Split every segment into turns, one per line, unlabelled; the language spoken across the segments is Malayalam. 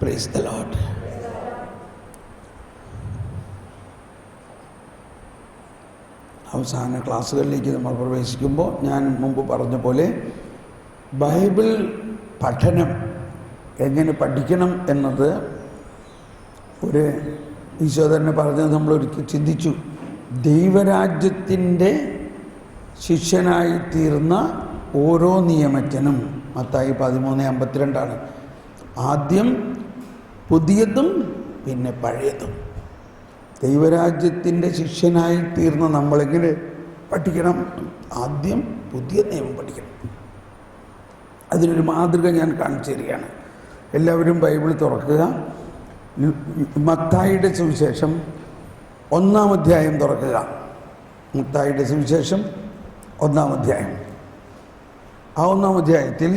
Price the Lord. അവസാന ക്ലാസ്സുകളിലേക്ക് നമ്മൾ പ്രവേശിക്കുമ്പോൾ ഞാൻ മുമ്പ് പറഞ്ഞ പോലെ ബൈബിൾ പഠനം എങ്ങനെ പഠിക്കണം എന്നത് ഒരു ഈശോ തന്നെ പറഞ്ഞത് നമ്മളൊരിക്കൽ ചിന്തിച്ചു. ദൈവരാജ്യത്തിൻ്റെ ശിഷ്യനായി തീർന്ന ഓരോ നിയമജ്ഞനും മത്തായി 13:52 ആദ്യം പുതിയതും പിന്നെ പഴയതും. ദൈവരാജ്യത്തിൻ്റെ ശിഷ്യനായി തീർന്ന നമ്മളെങ്ങനെ പഠിക്കണം? ആദ്യം പുതിയ നിയമം പഠിക്കണം. അതിനൊരു മാതൃക ഞാൻ കാണിച്ചു തരികയാണ്. എല്ലാവരും ബൈബിൾ തുറക്കുക. മത്തായിയുടെ സുവിശേഷം 1-ാം അധ്യായം തുറക്കുക. മത്തായിയുടെ സുവിശേഷം 1-ാം അധ്യായം. ആ 1-ാം അധ്യായത്തിൽ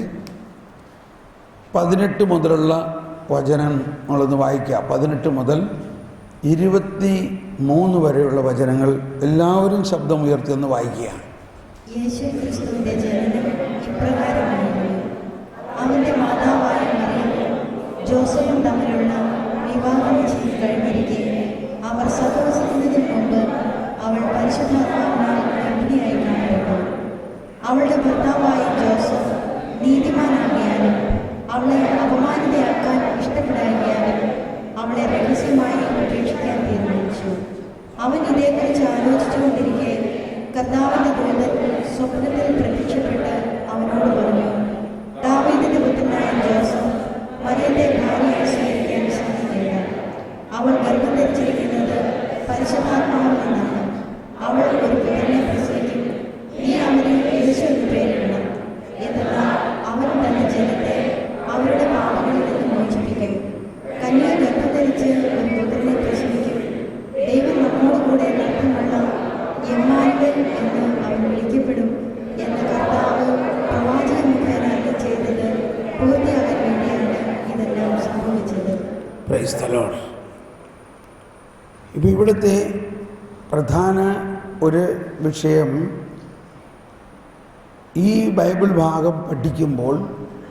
18 മുതലുള്ള വചനം നമ്മളൊന്ന് വായിക്കുക. 18 മുതൽ 23 വരെയുള്ള വചനങ്ങൾ എല്ലാവരും ശബ്ദമുയർത്തി ഒന്ന് വായിക്കുക.
യേശുക്രിസ്തുവിന്റെ ജനനം ഇപ്രകാരമായിരുന്നു. അവന്റെ മാതാവായ മറിയവും ജോസഫും തമ്മിലുള്ള വിവാഹം ചെയ്ത് കഴിഞ്ഞിരിക്കെ അവർ സഹവസിക്കുന്നതിന് മുമ്പ് അവൾ പരിശുദ്ധാത്മാവിനാൽ ഗർഭിണിയായി കാണപ്പെട്ടു. അവളുടെ ഭർത്താവായ ജോസഫ് നീതിമാനാകിയാലും അവളെ അപമാനിതയാക്കാൻ ഇഷ്ടപ്പെടാകിയാലും അവളെ രഹസ്യമായി ഉപേക്ഷിക്കാൻ തീരുമാനിച്ചു. അവൻ ഇതേക്കുറിച്ച് ആലോചിച്ചുകൊണ്ടിരിക്കെ കർത്താവിന്റെ ദൂതൻ സ്വപ്നത്തിൽ പ്രത്യക്ഷപ്പെട്ട് അവനോട് പറഞ്ഞു, ദാവീദിന്റെ പുത്രനായ ജോസഫ് മറിയത്തെ ഭാര്യയായി സ്വീകരിക്കാൻ സാധിക്കില്ല. അവൾ ഗർഭം ധരിച്ചിരിക്കുന്നത് പരിശുദ്ധാത്മാവിൽ നിന്നാണ്. അവൾ ഒരു പുത്രനെ പ്രസവിക്കും. നീ അവന് യേശു എന്ന് പേരിടണം. എന്നാൽ അവൻ തന്റെ ജനത്തെ അവരുടെ പാപങ്ങളിൽ നിന്ന് മോചിപ്പിക്കും. കന്യ ഗർഭം ധരിച്ച് ഒരു പുത്രനെ പ്രസവിക്കും. ദൈവം നമ്മോടുകൂടെ നടത്തുമുള്ള എമ്മാനുവേൽ എന്ന് അവൻ വിളിക്കപ്പെടും എന്ന കർത്താവ് പ്രവാചകൻ മുഖേന ചെയ്തത് പൂർത്തിയാകാൻ വേണ്ടിയാണ് ഇതെല്ലാം സംഭവിച്ചത്.
Price the lord. ഇപ്പോൾ ഇവിടുത്തെ പ്രധാന ഒരു വിഷയം, ഈ ബൈബിൾ ഭാഗം പഠിക്കുമ്പോൾ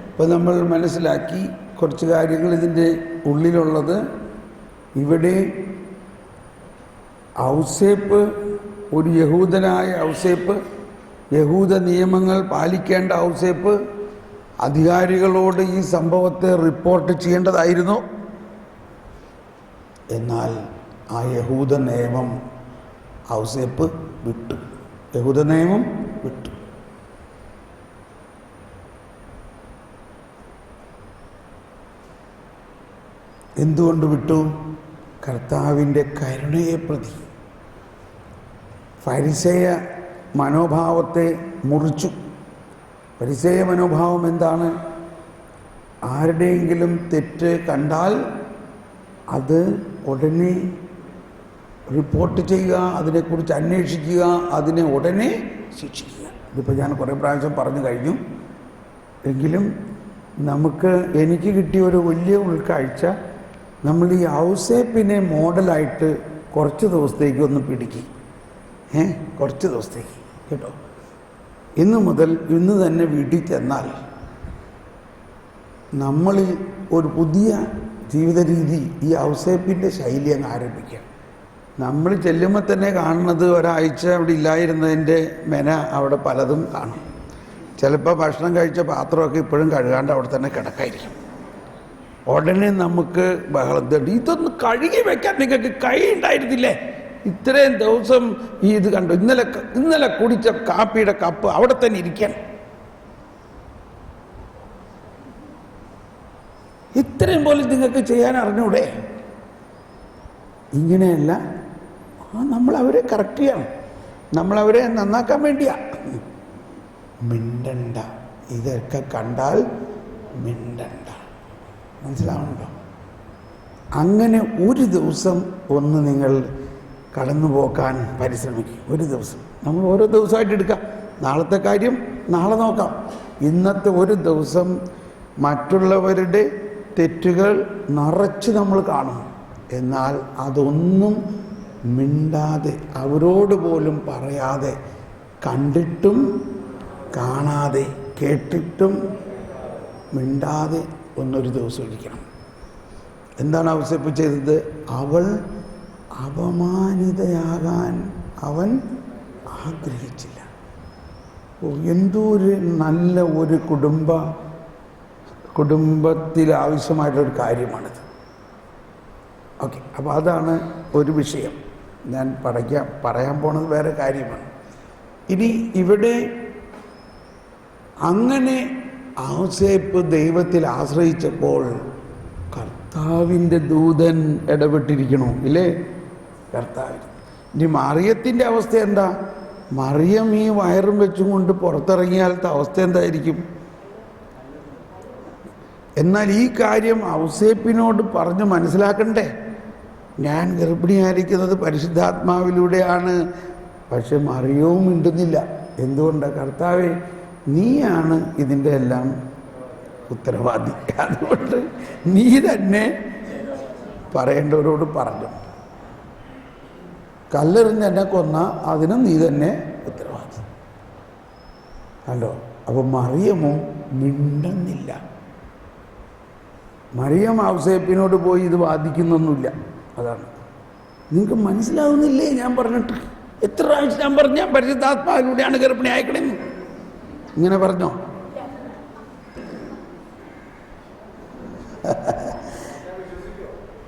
ഇപ്പോൾ നമ്മൾ മനസ്സിലാക്കി കുറച്ച് കാര്യങ്ങൾ ഇതിൻ്റെ ഉള്ളിലുള്ളത്. ഇവിടെ ഔസേപ്പ്, ഒരു യഹൂദനായ ഔസേപ്പ്, യഹൂദ നിയമങ്ങൾ പാലിക്കേണ്ട ഔസേപ്പ് അധികാരികളോട് ഈ സംഭവത്തെ റിപ്പോർട്ട് ചെയ്യേണ്ടതായിരുന്നു. എന്നാൽ ആ യഹൂദ നിയമം ഔസേപ്പ് വിട്ടു. യഹൂദ നിയമം വിട്ടു. എന്തുകൊണ്ട് വിട്ടു? കർത്താവിൻ്റെ കരുണയെ പ്രതി. ഫരിസേയ മനോഭാവത്തെ മുറിച്ചു. ഫരിസേയ മനോഭാവം എന്താണ്? ആരുടെയെങ്കിലും തെറ്റ് കണ്ടാൽ അത് ഉടനെ റിപ്പോർട്ട് ചെയ്യുക, അതിനെക്കുറിച്ച് അന്വേഷിക്കുക, അതിനെ ഉടനെ ശിക്ഷിക്കുക. ഇതിപ്പോൾ ഞാൻ കുറേ പ്രാവശ്യം പറഞ്ഞു കഴിഞ്ഞു. എങ്കിലും എനിക്ക് കിട്ടിയ ഒരു വലിയ ഉൾക്കാഴ്ച, നമ്മൾ ഈ ഔസേപ്പിനെ മോഡലായിട്ട് കുറച്ച് ദിവസത്തേക്ക് ഒന്ന് പിടിക്കും. കുറച്ച് ദിവസത്തേക്ക് കേട്ടോ. ഇന്ന് തന്നെ വീട്ടിൽ ചെന്നാൽ നമ്മളിൽ ഒരു പുതിയ ജീവിത രീതി, ഈ ഔസേപ്പിൻ്റെ ശൈലി അങ്ങ് ആരംഭിക്കാം. നമ്മൾ ചെല്ലുമ്പോൾ തന്നെ കാണുന്നത് ഒരാഴ്ച അവിടെ ഇല്ലായിരുന്നതിൻ്റെ മെന അവിടെ പലതും കാണും. ചിലപ്പോൾ ഭക്ഷണം കഴിച്ച പാത്രമൊക്കെ ഇപ്പോഴും കഴുകാണ്ട് അവിടെ തന്നെ കിടക്കായിരിക്കും. ഉടനെ നമുക്ക് ബഹളം തട്ടി, ഇതൊന്ന് കഴുകി വെക്കാൻ നിങ്ങൾക്ക് കൈ ഉണ്ടായിരുന്നില്ലേ? ഇത്രയും ദിവസം ഈ ഇത് കണ്ടു, ഇന്നലെ കുടിച്ച കാപ്പിയുടെ കപ്പ് അവിടെ തന്നെ ഇരിക്കാൻ, ഇത്രയും പോലും നിങ്ങൾക്ക് ചെയ്യാൻ അറിഞ്ഞൂടെ? ഇങ്ങനെയല്ല, നമ്മളവരെ കറക്റ്റ് ചെയ്യണം, നമ്മളവരെ നന്നാക്കാൻ വേണ്ടിയാ. മിണ്ടണ്ട, ഇതൊക്കെ കണ്ടാൽ മിണ്ടണ്ട. മനസ്സിലാവുന്നുണ്ടോ? അങ്ങനെ ഒരു ദിവസം ഒന്ന് നിങ്ങൾ കടന്നു പോക്കാൻ പരിശ്രമിക്കും. ഒരു ദിവസം നമ്മൾ ഓരോ ദിവസമായിട്ട് എടുക്കാം. നാളത്തെ കാര്യം നാളെ നോക്കാം. ഇന്നത്തെ ഒരു ദിവസം മറ്റുള്ളവരുടെ തെറ്റുകൾ നിറച്ച് നമ്മൾ കാണും. എന്നാൽ അതൊന്നും മിണ്ടാതെ, അവരോട് പോലും പറയാതെ, കണ്ടിട്ടും കാണാതെ കേട്ടിട്ടും മിണ്ടാതെ ഒന്നൊരു ദിവസം ഇരിക്കണം. എന്താണ് ഔസേപ്പ് ചെയ്തത്? അവൾ അപമാനിതയാകാൻ അവൻ ആഗ്രഹിച്ചില്ല. എന്തോ ഒരു നല്ല ഒരു കുടുംബത്തിൽ ആവശ്യമായിട്ടൊരു കാര്യമാണിത്. ഓക്കെ, അപ്പോൾ അതാണ് ഒരു വിഷയം. ഞാൻ പറയാൻ പോണത് വേറെ കാര്യമാണ്. ഇനി ഇവിടെ അങ്ങനെ ഔസേപ്പ് ദൈവത്തിൽ ആശ്രയിച്ചപ്പോൾ കർത്താവിൻ്റെ ദൂതൻ ഇടപെട്ടിരിക്കണോ ഇല്ലേ? കർത്താവിന്. ഇനി മറിയത്തിൻ്റെ അവസ്ഥ എന്താ? മറിയം ഈ വയറും വെച്ചും കൊണ്ട് പുറത്തിറങ്ങിയാലത്തെ അവസ്ഥ എന്തായിരിക്കും? എന്നാൽ ഈ കാര്യം ഔസേപ്പിനോട് പറഞ്ഞ് മനസ്സിലാക്കണ്ടേ? ഞാൻ ഗർഭിണിയായിരിക്കുന്നത് പരിശുദ്ധാത്മാവിലൂടെയാണ്. പക്ഷെ മറിയവും മിണ്ടുന്നില്ല. എന്തുകൊണ്ടാണ്? കർത്താവേ, നീയാണ് ഇതിൻ്റെ എല്ലാം ഉത്തരവാദി, അതുകൊണ്ട് നീ തന്നെ പറയേണ്ടവരോട് പറഞ്ഞു. കല്ലെറിഞ്ഞ് എന്നെ കൊന്ന അതിനും നീ തന്നെ ഉത്തരവാദി. കണ്ടോ? അപ്പോൾ മറിയമും മിണ്ടുന്നില്ല. മറിയം ഔസേപ്പിനോട് പോയി ഇത് വാദിക്കുന്നൊന്നുമില്ല. അതാണ്. നിങ്ങൾക്ക് മനസ്സിലാവുന്നില്ലേ ഞാൻ പറഞ്ഞിട്ട്? എത്ര പ്രാവശ്യം ഞാൻ പറഞ്ഞ പരിശുദ്ധാത്മാവിലൂടെയാണ് ഗർഭിണി അയക്കണമെന്ന്? ഇങ്ങനെ പറഞ്ഞോ?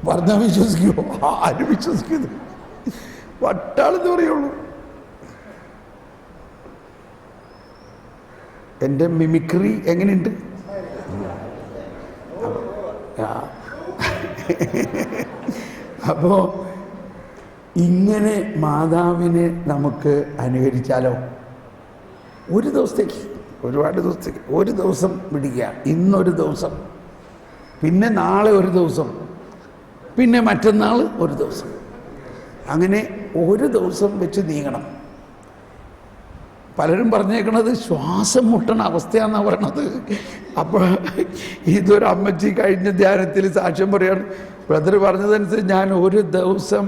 പറഞ്ഞാൽ വിശ്വസിക്കുമോ? ആരും വിശ്വസിക്കുന്നു. വട്ടാളെന്ന് പറയുള്ളൂ. എൻ്റെ മിമിക്രി എങ്ങനെയുണ്ട്? അപ്പോൾ ഇങ്ങനെ മാതാവിനെ നമുക്ക് അനുകരിച്ചാലോ? ഒരു ദിവസത്തേക്ക്, ഒരുപാട് ദിവസത്തേക്ക്, ഒരു ദിവസം പിടിക്കുക. ഇന്നൊരു ദിവസം, പിന്നെ നാളെ ഒരു ദിവസം, പിന്നെ മറ്റന്നാൾ ഒരു ദിവസം, അങ്ങനെ ഒരു ദിവസം വെച്ച് നീങ്ങണം. പലരും പറഞ്ഞേക്കണത് ശ്വാസം മുട്ടണ അവസ്ഥയാണെന്നാണ് പറയണത്. അപ്പോൾ ഇതൊരു അമ്മച്ചി കഴിഞ്ഞ ധ്യാനത്തിൽ സാക്ഷ്യം പറയാണ്. ബ്രദർ പറഞ്ഞതനുസരിച്ച് ഞാൻ ഒരു ദിവസം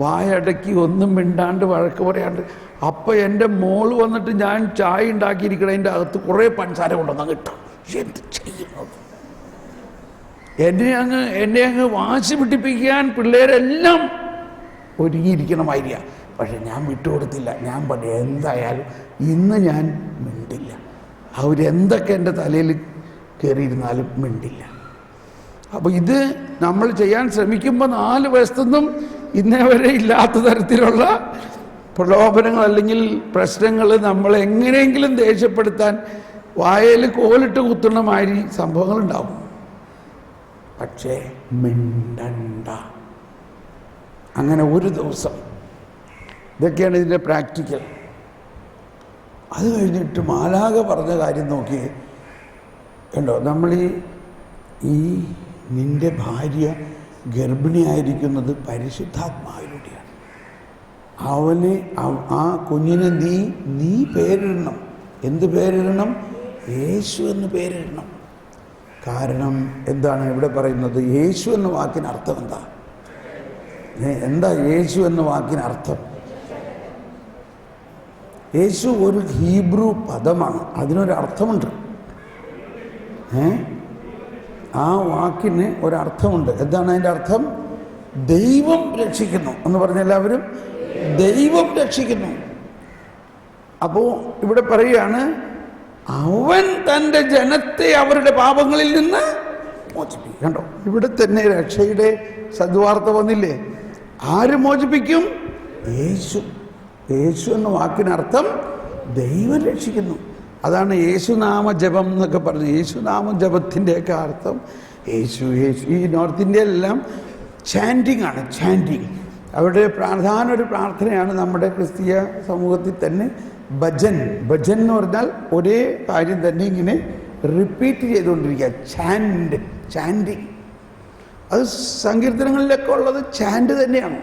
വായടക്കി ഒന്നും മിണ്ടാണ്ട് വഴക്ക് പറയാണ്ട്, അപ്പം എൻ്റെ മോള് വന്നിട്ട് ഞാൻ ചായ ഉണ്ടാക്കിയിരിക്കണതിൻ്റെ അകത്ത് കുറേ പഞ്ചസാര കൊണ്ടുവന്നാൽ കിട്ടും. എന്ത് ചെയ്യുന്നത്? എന്നെ അങ്ങ് വാശി പിടിപ്പിക്കാൻ പിള്ളേരെല്ലാം ഒരുങ്ങിയിരിക്കണമായിരിക്കുക. പക്ഷെ ഞാൻ വിട്ടുകൊടുത്തില്ല. ഞാൻ പറഞ്ഞു എന്തായാലും ഇന്ന് ഞാൻ മിണ്ടില്ല. അവരെന്തൊക്കെ എൻ്റെ തലയിൽ കയറിയിരുന്നാലും മിണ്ടില്ല. അപ്പോൾ ഇത് നമ്മൾ ചെയ്യാൻ ശ്രമിക്കുമ്പോൾ 4 വശത്തുനിന്നും ഇന്നേ വരെ ഇല്ലാത്ത തരത്തിലുള്ള പ്രലോഭനങ്ങൾ അല്ലെങ്കിൽ പ്രശ്നങ്ങൾ നമ്മളെ എങ്ങനെയെങ്കിലും ദേഷ്യപ്പെടുത്താൻ വായയിൽ കോലിട്ട് കുത്തുന്ന മാതിരി സംഭവങ്ങളുണ്ടാവും. പക്ഷേ മിണ്ടണ്ട. അങ്ങനെ ഒരു ദിവസം. ഇതൊക്കെയാണ് ഇതിൻ്റെ പ്രാക്ടിക്കൽ. അത് കഴിഞ്ഞിട്ട് മാലാഖ പറഞ്ഞ കാര്യം നോക്കി കണ്ടോ? നമ്മൾ ഈ നിൻ്റെ ഭാര്യ ഗർഭിണിയായിരിക്കുന്നത് പരിശുദ്ധാത്മാവിലൂടെയാണ്. ആ കുഞ്ഞിനെ നീ പേരിടണം. എന്ത് പേരിടണം? യേശു എന്ന് പേരിടണം. കാരണം എന്താണ് ഇവിടെ പറയുന്നത്? യേശു എന്ന വാക്കിന് അർത്ഥം എന്താ യേശു എന്ന വാക്കിന് അർത്ഥം? യേശു ഒരു ഹീബ്രു പദമാണ്. അതിനൊരർത്ഥമുണ്ട്. ആ വാക്കിന് ഒരർത്ഥമുണ്ട്. എന്താണ് അതിൻ്റെ അർത്ഥം? ദൈവം രക്ഷിക്കുന്നു എന്ന് പറഞ്ഞ എല്ലാവരും ദൈവം രക്ഷിക്കുന്നു. അപ്പോൾ ഇവിടെ പറയുകയാണ്, അവൻ തൻ്റെ ജനത്തെ അവരുടെ പാപങ്ങളിൽ നിന്ന് മോചിപ്പിക്കും. കണ്ടോ? ഇവിടെ തന്നെ രക്ഷയുടെ സദ്വാർത്ത വന്നില്ലേ? ആര് മോചിപ്പിക്കും? യേശു. യേശു എന്ന വാക്കിനർത്ഥം ദൈവം രക്ഷിക്കുന്നു. അതാണ് യേശുനാമ ജപം എന്നൊക്കെ പറഞ്ഞു. യേശുനാമ ജപത്തിൻ്റെയൊക്കെ അർത്ഥം യേശു യേശു. ഈ നോർത്ത് ഇന്ത്യയിലെല്ലാം ചാൻറ്റിങ് ആണ്. ചാൻറ്റിങ് അവരുടെ പ്രധാന ഒരു പ്രാർത്ഥനയാണ്. നമ്മുടെ ക്രിസ്തീയ സമൂഹത്തിൽ തന്നെ ഭജൻ. ഭജൻ എന്ന് പറഞ്ഞാൽ ഒരേ കാര്യം തന്നെ ഇങ്ങനെ റിപ്പീറ്റ് ചെയ്തുകൊണ്ടിരിക്കുക. ചാൻറ്റിങ്. അത് സങ്കീർത്തനങ്ങളിലൊക്കെ ഉള്ളത് ചാൻറ്റ് തന്നെയാണ്.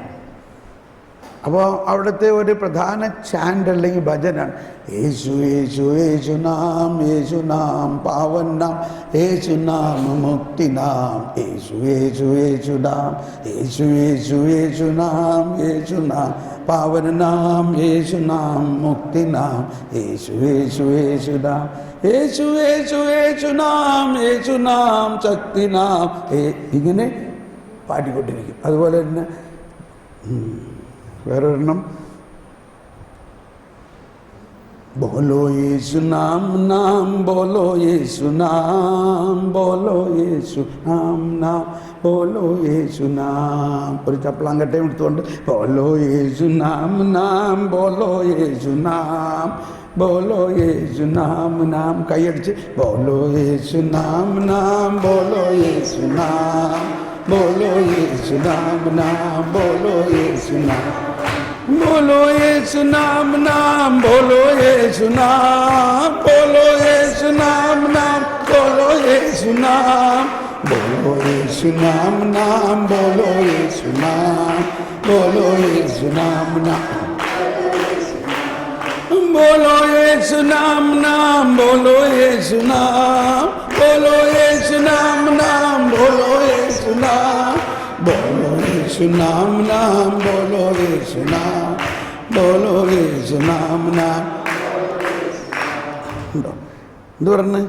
അപ്പോൾ അവിടുത്തെ ഒരു പ്രധാന ചാൻറ്റ് അല്ലെങ്കിൽ ഭജനാണ് യേശു യേശു യേശു നാം, യേശു നാം പാവൻ നാം, യേശു നാം മുക്തി നാം, യേശു യേശു യേശു നാം, യേശു യേശു യേശു നാം, യേശു നാം പാവൻ നാം, യേശു നാം മുക്തി നാം, യേശു യേശു യേശു നാം, യേശു യേശു യേശു നാം, യേശു നാം ശക്തി നാം. ഇങ്ങനെ പാടിക്കൊണ്ടിരിക്കും. അതുപോലെ തന്നെ വേറൊരെണ്ണം, बोलो यीशु नाम नाम बोलो यीशु नाम बोलो यीशु नाम नाम बोलो यीशु नाम. ഒരു ചപ്പളാങ്കട്ടയും എടുത്തുകൊണ്ട് बोलो यीशु नाम नाम बोलो यीशु नाम बोलो यीशु नाम नाम കൈയടിച്ച് बोलो यीशु नाम नाम बोलो यीशु नाम बोलो यीशु नाम नाम बोलो यीशु नाम बोलो यीशु नाम नाम बोलो यीशु नाम बोलो यीशु नाम नाम बोलो यीशु नाम बोलो यीशु नाम नाम बोलो यीशु नाम बोलो यीशु नाम नाम बोलो यीशु नाम नाम बोलो यीशु नाम बोलो यीशु नाम नाम बोलो यीशु नाम बोलो यीशु नाम नाम बोलो यीशु नाम बोलो यीशु नाम नाम. ഉണ്ടോ? എന്ത് പറഞ്ഞ്?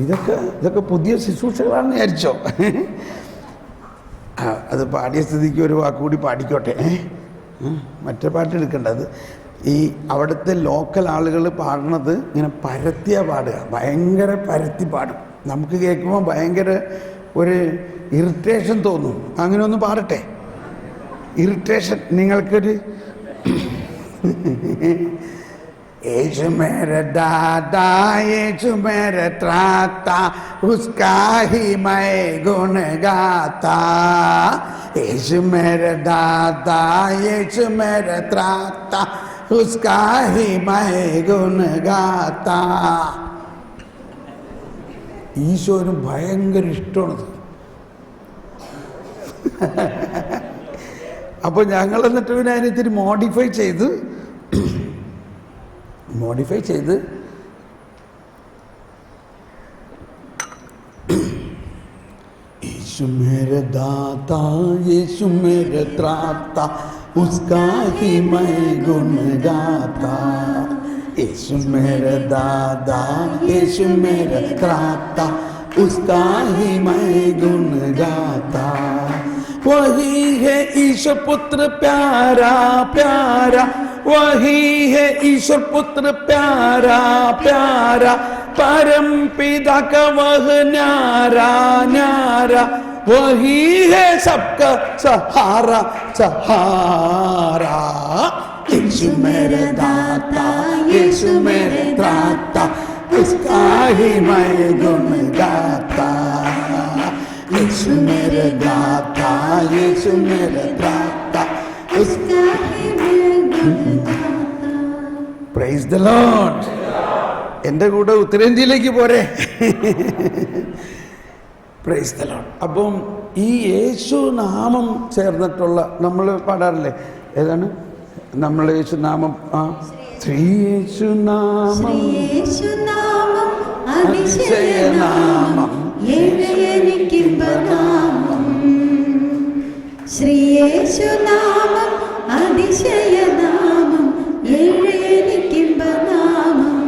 ഇതൊക്കെ പുതിയ ശുശ്രൂഷകളാണെന്ന് വിചാരിച്ചോ? അത് പാടിയ സ്ഥിതിക്ക് ഒരു വാക്കുകൂടി പാടിക്കോട്ടെ. മറ്റേ പാട്ട് എടുക്കേണ്ടത് ഈ അവിടുത്തെ ലോക്കൽ ആളുകൾ പാടുന്നത് ഇങ്ങനെ പരത്തിയാ പാടുക, ഭയങ്കര പരത്തി പാടും. നമുക്ക് കേൾക്കുമ്പോൾ ഭയങ്കര ഒരു ഇറിറ്റേഷൻ തോന്നും. അങ്ങനെ ഒന്ന് പാടട്ടെ, ഇറിറ്റേഷൻ നിങ്ങൾക്കൊരു. यीशु मेरा दादा यीशु मेरा त्राता उसका ही मैं गुण गाता. यीशु मेरा दादा यीशु मेरा त्राता उसका ही मैं गुण गाता. ഈശോന് ഭയങ്കര ഇഷ്ടമാണത്. അപ്പോൾ ഞങ്ങൾ എന്നിട്ട് പിന്നെ അതിനിത്തിരി മോഡിഫൈ ചെയ്ത് यीशु मेरे दाता यीशु मेरे त्राता उसका ही मैं गुण गाता. यीशु मेरे दादा यीशु मेरे त्राता उसका ही मैं गुण गाता. वही है ईश्वर पुत्र प्यारा प्यारा, वही है ईश्वर पुत्र प्यारा प्यारा, परम पिता का वह न्यारा न्यारा, वही है सबका सहारा सहारा. यीशु मेरे दाता यीशु मेरे त्राता उसका ही मैं गुण गाता. यीशु मेरे दाता यीशु मेरे त्राता उसका ही मैं गुण गाता. Price the Lord. എൻ്റെ കൂടെ ഉത്തരേന്ത്യയിലേക്ക് പോരെ. Price the Lord. അപ്പം ഈ യേശു നാമം ചേർന്നിട്ടുള്ള നമ്മൾ പാടാറില്ലേ? ഏതാണ് നമ്മൾ യേശു നാമം? ശ്രീ യേശു നാമം അതിശയനാമം
യേശുനാമം ശ്രീയേശുനാമം അതിശയനാമം ഏഴേനിക്കിമ്പനാമം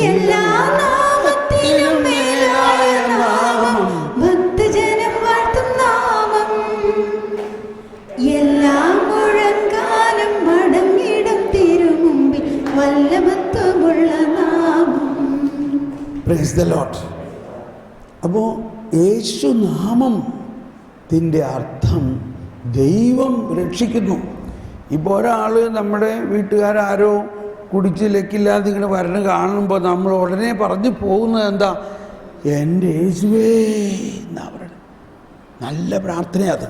എല്ലാ നാമത്തിലും മേലായ നാമം ഭക്തജനം വാഴ്ത്തും നാമം എല്ലാ മുഴങ്കാലം മടങ്ങിടും തിരുമുമ്പിൽ വല്ലഭത്വമുള്ള നാമം.
Price the Lord. അപ്പോൾ യേശുനാമത്തിൻ്റെ അർത്ഥം ദൈവം രക്ഷിക്കുന്നു. ഇപ്പോൾ ഒരാൾ നമ്മുടെ വീട്ടുകാരോ കുടിച്ച് ലക്കില്ലാതെ ഇങ്ങനെ വരണ കാണുമ്പോൾ നമ്മൾ ഉടനെ പറഞ്ഞു പോകുന്നത് എന്താ? എൻ്റെ യേശുവേ എന്നാ പറയണം. നല്ല പ്രാർത്ഥനയത്.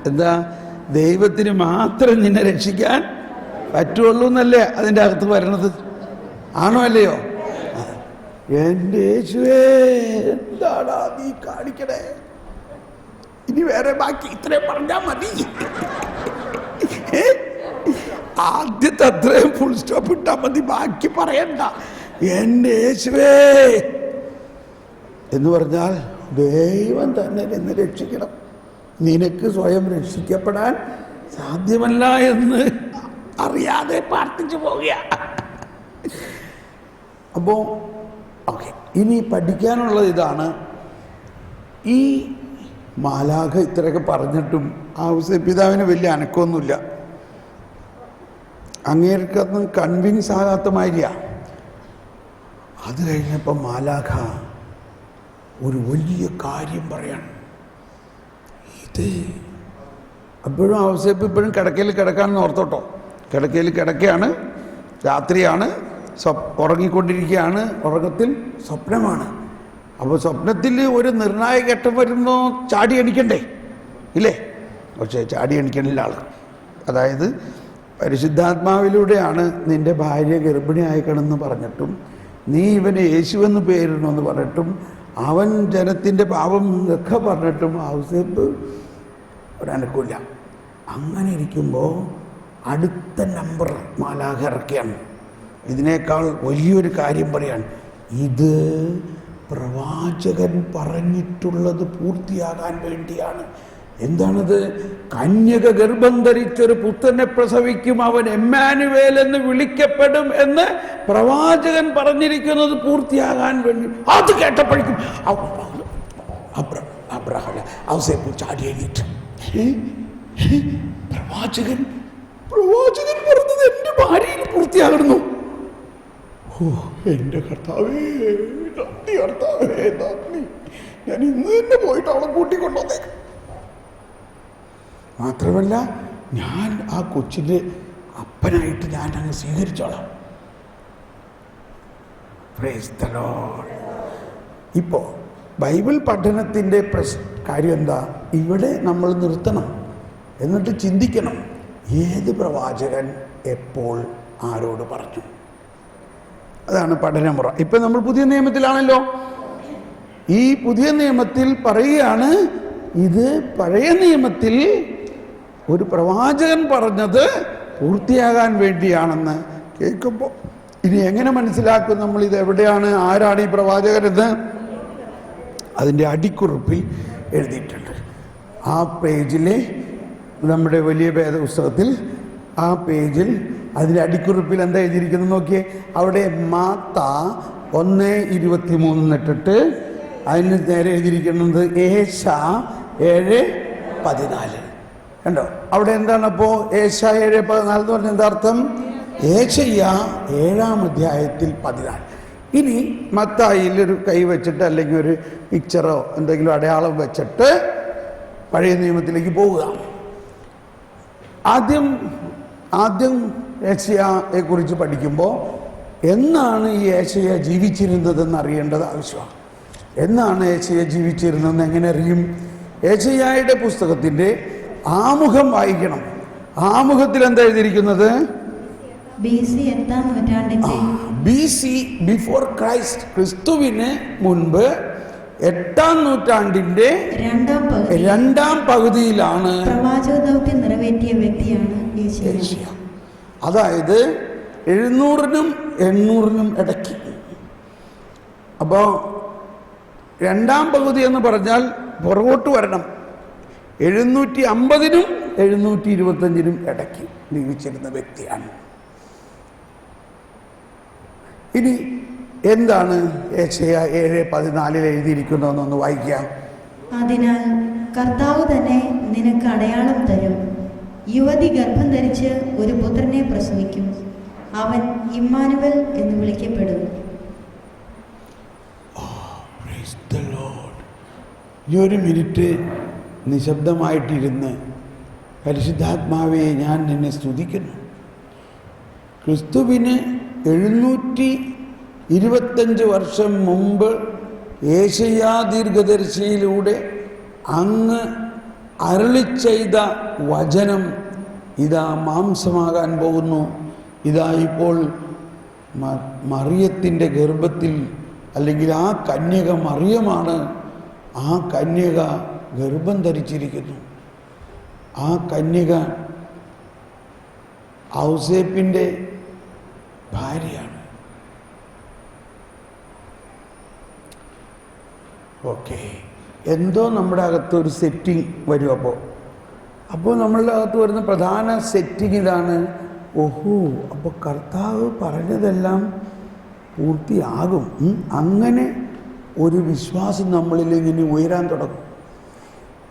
എന്താ? ദൈവത്തിന് മാത്രം നിന്നെ രക്ഷിക്കാൻ പറ്റുള്ളൂ എന്നല്ലേ അതിൻ്റെ അകത്ത് വരണത്? ആണോ അല്ലയോ? എൻ്റെ യേശുവേ എന്താടാ നീ കാണിക്കണേ? ഇനി വേറെ ബാക്കി ഇത്രയും പറഞ്ഞാൽ മതി. ആദ്യത്തെ അത്രയും ഫുൾ സ്റ്റോപ്പ് ഇട്ടാൽ മതി, ബാക്കി പറയണ്ട. എൻ്റെ യേശുവേ എന്ന് പറഞ്ഞാൽ ദൈവം തന്നെ എന്നെ രക്ഷിക്കണം. നിനക്ക് സ്വയം രക്ഷിക്കപ്പെടാൻ സാധ്യമല്ല എന്ന് അറിയാതെ പ്രാർത്ഥിച്ചു പോവുക. അപ്പോൾ ഓക്കെ, ഇനി പഠിക്കാനുള്ളത് ഇതാണ്. ഈ മാലാഖ ഇത്രയൊക്കെ പറഞ്ഞിട്ടും ഔസേപ്പിതാവിന് വലിയ അനക്കമൊന്നുമില്ല. അങ്ങേർക്കൊന്നും കൺവിൻസ് ആകാത്ത മാതിരിയാണ്. അത് കഴിഞ്ഞപ്പോൾ മാലാഖ ഒരു വലിയ കാര്യം പറയാണ്. ഇത് അപ്പോഴും ഔസേപ്പ് ഇപ്പോഴും കിടക്കയിൽ കിടക്കാണെന്ന് ഓർത്തോട്ടോ. കിടക്കയിൽ കിടക്കുകയാണ്, രാത്രിയാണ്, ഉറങ്ങിക്കൊണ്ടിരിക്കുകയാണ്. ഉറക്കത്തിൽ സ്വപ്നമാണ്. അപ്പോൾ സ്വപ്നത്തിൽ ഒരു നിർണായക ഘട്ടം വരുമ്പോൾ ചാടി അടിക്കണ്ടേ ഇല്ലേ? പക്ഷേ ചാടി അടിക്കണില്ല ആൾ. അതായത് പരിശുദ്ധാത്മാവിലൂടെയാണ് നിൻ്റെ ഭാര്യ ഗർഭിണിയായിക്കണമെന്ന് പറഞ്ഞിട്ടും നീ ഇവന് യേശുവെന്ന് പേരിടണമെന്ന് പറഞ്ഞിട്ടും അവൻ ജനത്തിൻ്റെ പാപം ഒക്കെ പറഞ്ഞിട്ടും ഔസേപ്പ് ഒരനക്കില്ല. അങ്ങനെ ഇരിക്കുമ്പോൾ അടുത്ത നമ്പർ മാലാഖ ഇറക്കിയാണ്. ഇതിനേക്കാൾ വലിയൊരു കാര്യം പറയാണ്. ഇത് പ്രവാചകൻ പറഞ്ഞിട്ടുള്ളത് പൂർത്തിയാകാൻ വേണ്ടിയാണ്. എന്താണത്? കന്യക ഗർഭം ധരിച്ചൊരു പുത്രനെ പ്രസവിക്കും, അവൻ എമ്മാനുവേൽ എന്ന് വിളിക്കപ്പെടും എന്ന് പ്രവാചകൻ പറഞ്ഞിരിക്കുന്നത് പൂർത്തിയാകാൻ വേണ്ടി. അത് കേട്ടപ്പോഴേക്കും അബ്രഹാം ഔസേപ്പ് ചാടി എഴുന്നേറ്റ്. പ്രവാചകൻ പറഞ്ഞത് എൻ്റെ ഭാര്യയിൽ പൂർത്തിയാകുന്നു. ഓ എൻ്റെ കർത്താവേ, നന്ദി കർത്താവേ, നന്ദി. ഞാൻ ഇന്ന് തന്നെ പോയിട്ട് അവളെ കൂട്ടിക്കൊണ്ടുവന്നേക്കാം. മാത്രമല്ല ഞാൻ ആ കൊച്ചിൻ്റെ അപ്പനായിട്ട് ഞാൻ അങ്ങ് സ്വീകരിച്ചോളാം. Praise the lord. ഇപ്പോൾ ബൈബിൾ പഠനത്തിൻ്റെ കാര്യം എന്താ? ഇവിടെ നമ്മൾ നിർത്തണം, എന്നിട്ട് ചിന്തിക്കണം ഏത് പ്രവാചകൻ എപ്പോൾ ആരോട് പറഞ്ഞു. അതാണ് പഠനമുറ. ഇപ്പം നമ്മൾ പുതിയ നിയമത്തിലാണല്ലോ. ഈ പുതിയ നിയമത്തിൽ പറയുകയാണ് ഇത് പഴയ നിയമത്തിൽ ഒരു പ്രവാചകൻ പറഞ്ഞത് പൂർത്തിയാകാൻ വേണ്ടിയാണെന്ന് കേൾക്കുമ്പോൾ ഇനി എങ്ങനെ മനസ്സിലാക്കും നമ്മൾ ഇത് എവിടെയാണ്, ആരാണ് ഈ പ്രവാചകനെന്ന്? അതിൻ്റെ അടിക്കുറിപ്പിൽ എഴുതിയിട്ടുണ്ട്. ആ പേജിലെ നമ്മുടെ വലിയ വേദപുസ്തകത്തിൽ ആ പേജിൽ അതിൻ്റെ അടിക്കുറിപ്പിൽ എന്താ എഴുതിയിരിക്കുന്നത് നോക്കിയേ. അവിടെ മാത്ത 1:23 ഇട്ടിട്ട് അതിന് നേരെ എഴുതിയിരിക്കുന്നത് ഏശാ 7:14. കണ്ടോ? അവിടെ എന്താണ് അപ്പോൾ ഏശാ 7:14 എന്ന് പറഞ്ഞാൽ എന്താ അർത്ഥം? ഏശയ്യാ 7-ാം അധ്യായത്തിൽ 14. ഇനി മത്തായിയിൽ ഒരു കൈ വെച്ചിട്ട് അല്ലെങ്കിൽ ഒരു പിക്ചറോ എന്തെങ്കിലും അടയാളം വെച്ചിട്ട് പഴയ നിയമത്തിലേക്ക് പോവുക. ആദ്യം ഏശയ്യയെ കുറിച്ച് പഠിക്കുമ്പോൾ എന്നാണ് ഈ ഏശയ്യ ജീവിച്ചിരുന്നതെന്ന് അറിയേണ്ടത് ആവശ്യമാണ്. എന്നാണ് ഏശയ്യ ജീവിച്ചിരുന്നതെന്ന് എങ്ങനെ അറിയും? ഏശയ്യായുടെ പുസ്തകത്തിൻ്റെ ആമുഖം വായിക്കണം. ആമുഖത്തിൽ എന്താ എഴുതിയിരിക്കുന്നത്?
BC 8-ാം നൂറ്റാണ്ടിന്റെ
BC ബിഫോർ ക്രൈസ്റ്റ്, ക്രിസ്തുവിന് മുൻപ് 8-ാം നൂറ്റാണ്ടിന്റെ 2-ാം പകുതിയിലാണ്
പ്രവാചക ദൗത്യം നിറവേറ്റിയ വ്യക്തിയാണ് ഏശയ്യ.
അതായത് 700-നും 800-നും ഇടയ്ക്ക്. അപ്പോൾ 2-ാം പകുതി എന്ന് പറഞ്ഞാൽ പുറകോട്ട് വരണം. 750-നും 725-നും ഇടയ്ക്ക് ജീവിച്ചിരുന്ന വ്യക്തിയാണ്. ഇനി എന്താണ് ഏശയ്യ 7:14 എഴുതിയിരിക്കുന്നതെന്നൊന്ന് വായിക്കാം.
അതിനാൽ കർത്താവ് തന്നെ നിനക്ക് അടയാളം തരും. യുവതി ഗർഭം ധരിച്ച് ഒരു പുത്രനെ പ്രസവിക്കും, അവൻ ഇമ്മാനുവൽ എന്ന് വിളിക്കപ്പെടും.
ഈ ഒരു മിനിറ്റ് നിശബ്ദമായിട്ടിരുന്ന് പരിശുദ്ധാത്മാവെ ഞാൻ നിന്നെ സ്തുതിക്കുന്നു. ക്രിസ്തുവിന് 725 വർഷം മുമ്പ് ഏശയ്യാ ദീർഘദർശിയിലൂടെ അങ്ങ് അരുളി ചെയ്ത വചനം ഇതാ മാംസമാകാൻ പോകുന്നു. ഇതാ ഇപ്പോൾ മറിയത്തിൻ്റെ ഗർഭത്തിൽ, അല്ലെങ്കിൽ ആ കന്യക മറിയമാണ്. ആ കന്യക ഗർഭം ധരിച്ചിരിക്കുന്നു. ആ കന്യക ഔസേപ്പിൻ്റെ ഭാര്യയാണ്. ഓക്കെ, എന്തോ നമ്മുടെ അകത്തൊരു സെറ്റിംഗ് വരും. അപ്പോൾ നമ്മളുടെ അകത്ത് വരുന്ന പ്രധാന സെറ്റിംഗ് ഇതാണ്. ഓഹോ, അപ്പോൾ കർത്താവ് പറഞ്ഞതെല്ലാം പൂർത്തിയാകും. അങ്ങനെ ഒരു വിശ്വാസം നമ്മളിൽ ഇങ്ങനെ ഉയരാൻ തുടങ്ങും.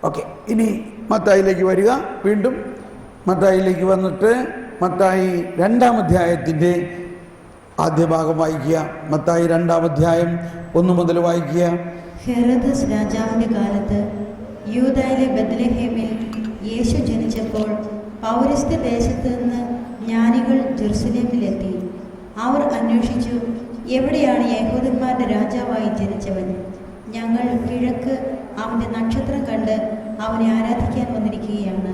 ഓക്കെ, ഇനി മത്തായിലേക്ക് വരിക. വീണ്ടും മത്തായിലേക്ക് വന്നിട്ട് മത്തായി 2-ാം അധ്യായത്തിൻ്റെ ആദ്യ ഭാഗം വായിക്കുക. മത്തായി 2-ാം അധ്യായം 1 മുതൽ വായിക്കുക.
ഹെരോദസ് രാജാവിന്റെ കാലത്ത് യൂദായിലെ ബത്ലഹേമിൽ യേശു ജനിച്ചപ്പോൾ പൗരസ്ത്യ ദേശത്ത് നിന്ന് ജ്ഞാനികൾ ജെറുസലേമിലെത്തി. അവർ അന്വേഷിച്ചു, എവിടെയാണ് യഹൂദന്മാരുടെ രാജാവായി ജനിച്ചവൻ? ഞങ്ങൾ കിഴക്ക് അവന്റെ നക്ഷത്രം കണ്ട് അവനെ ആരാധിക്കാൻ വന്നിരിക്കുകയാണ്.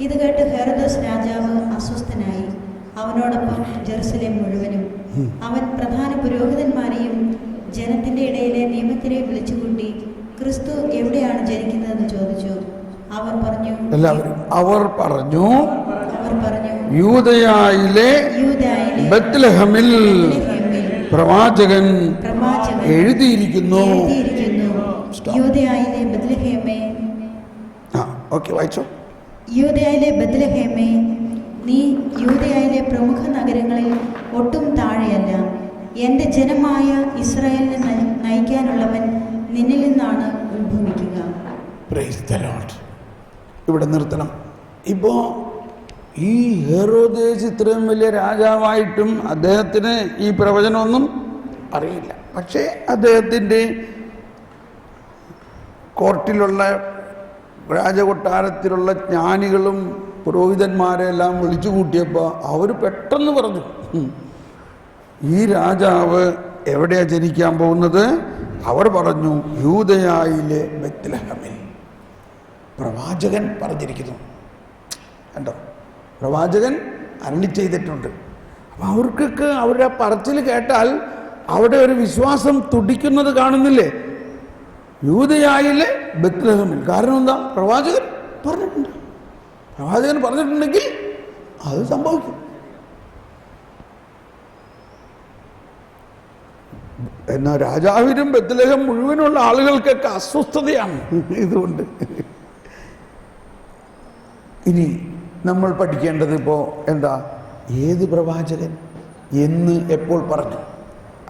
ഇത് കേട്ട് ഹെരോദസ് രാജാവ് അസ്വസ്ഥനായി, അവനോടൊപ്പം ജെറുസലേം മുഴുവനും. അവൻ പ്രധാന പുരോഹിതന്മാരെയും ജനത്തിന്റെ ഇടയിലെ നിയമത്തിനെ വിളിച്ചുകൂട്ടി, ക്രിസ്തു എവിടെയാണ് ജനിക്കുന്നതെന്ന് ചോദിച്ചു. അവർ പറഞ്ഞു യൂദയായിലെ ബത്ലഹേമിൽ പ്രവാചകൻ എഴുതിയിരിക്കുന്നു. യൂദയായിലെ ബത്ലഹേമേ, യൂദയായിലെ ബത്ലഹേമേ, നീ യൂദയായിലെ പ്രമുഖ നഗരങ്ങളിൽ ഒട്ടും താഴെയല്ല. എൻ്റെ ജനമായ ഇസ്രായേലിനെ നയിക്കാനുള്ളവൻ നിന്നിൽ നിന്നാണ് ഉത്ഭവിക്കുക.
Price the Lord. ഇവിടെ നിർത്തണം. ഇപ്പോൾ ഈ ഹെരോദേസ് ഇത്രയും വലിയ രാജാവായിട്ടും അദ്ദേഹത്തിന് ഈ പ്രവചനമൊന്നും അറിയില്ല. പക്ഷേ അദ്ദേഹത്തിൻ്റെ കോർട്ടിലുള്ള രാജകൊട്ടാരത്തിലുള്ള ജ്ഞാനികളും പുരോഹിതന്മാരെല്ലാം വിളിച്ചു കൂട്ടിയപ്പോൾ അവർ പെട്ടെന്ന് പറഞ്ഞു, ഈ രാജാവ് എവിടെയാണ് ജനിക്കാൻ പോകുന്നത്? അവർ പറഞ്ഞു, യൂദയായിലെ ബത്ലഹേമിൽ. പ്രവാചകൻ പറഞ്ഞിരിക്കുന്നു. കണ്ടോ, പ്രവാചകൻ അരുളി ചെയ്തിട്ടുണ്ട്. അപ്പം അവർക്കൊക്കെ അവരുടെ പറച്ചിൽ കേട്ടാൽ അവിടെ ഒരു വിശ്വാസം തുടിക്കുന്നത് കാണുന്നില്ലേ? യൂദയായിലെ ബത്ലഹേമിൽ. കാരണം എന്താ? പ്രവാചകൻ പറഞ്ഞിട്ടുണ്ട്. പ്രവാചകൻ പറഞ്ഞിട്ടുണ്ടെങ്കിൽ അത് സംഭവിക്കും. എന്നാൽ രാജാവിനും ബത്ലഹേം മുഴുവനുള്ള ആളുകൾക്കൊക്കെ അസ്വസ്ഥതയാണ് ഇതുകൊണ്ട്. ഇനി നമ്മൾ പഠിക്കേണ്ടത് ഇപ്പോൾ എന്താ? ഏത് പ്രവാചകൻ എന്ന് എപ്പോൾ പറഞ്ഞു?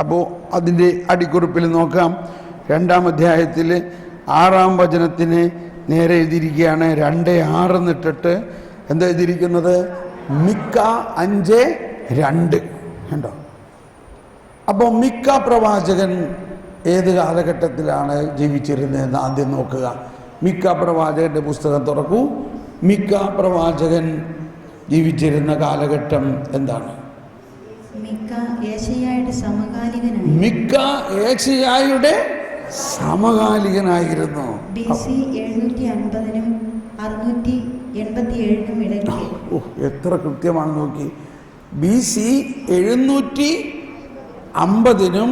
അപ്പോൾ അതിൻ്റെ അടിക്കുറിപ്പിൽ നോക്കാം. 2-ാം അധ്യായത്തിൽ 6-ാം വചനത്തിന് നേരെ എഴുതിയിരിക്കുകയാണ്. 2:6 എന്നിട്ടിട്ട് എന്താ എഴുതിയിരിക്കുന്നത്? മിക്ക 5:2. കണ്ടോ? അപ്പോൾ മിക്ക പ്രവാചകൻ ഏത് കാലഘട്ടത്തിലാണ് ജീവിച്ചിരുന്നതെന്ന് ആദ്യം നോക്കുക. മിക്ക പ്രവാചകൻ്റെ പുസ്തകം തുറക്കൂ. മിക്ക പ്രവാചകൻ ജീവിച്ചിരുന്ന കാലഘട്ടം എന്താണ്?
മിക്ക ഏശയ്യായുടെ
സമകാലികനായിരുന്നു.
BC 750-നും 687-നും ഇടയ്ക്ക്.
എത്ര കൃത്യമാണ് നോക്കി. BC 750-നും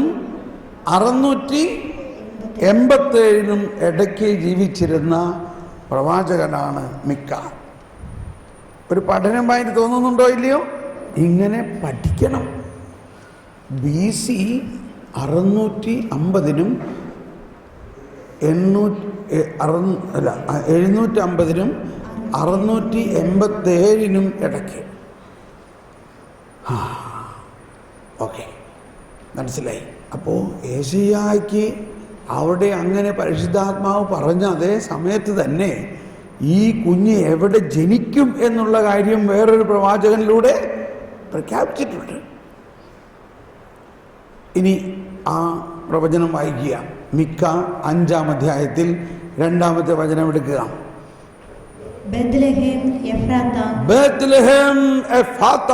687-നും ഇടയ്ക്ക് ജീവിച്ചിരുന്ന പ്രവാചകനാണ് മിക്ക. ഒരു പഠനമായി തോന്നുന്നുണ്ടോ ഇല്ലയോ? ഇങ്ങനെ പഠിക്കണം. BC 650-നും 750-നും 687-നും ഇടയ്ക്ക്. ഓക്കെ, മനസ്സിലായി. അപ്പോൾ ഏശയ്യായ്ക്ക് അവിടെ അങ്ങനെ പരിശുദ്ധാത്മാവ് പറഞ്ഞ അതേ സമയത്ത് തന്നെ ഈ കുഞ്ഞ് എവിടെ ജനിക്കും എന്നുള്ള കാര്യം വേറൊരു പ്രവാചകനിലൂടെ പ്രഖ്യാപിച്ചിട്ടുണ്ട്. ഇനി ആ പ്രവചനം വായിക്കുക. മിക്ക 5-ാം അധ്യായത്തിൽ 2-ാമത്തെ വചനം എടുക്കുക.
ബത്ലഹേം
എഫ്രാത്ത,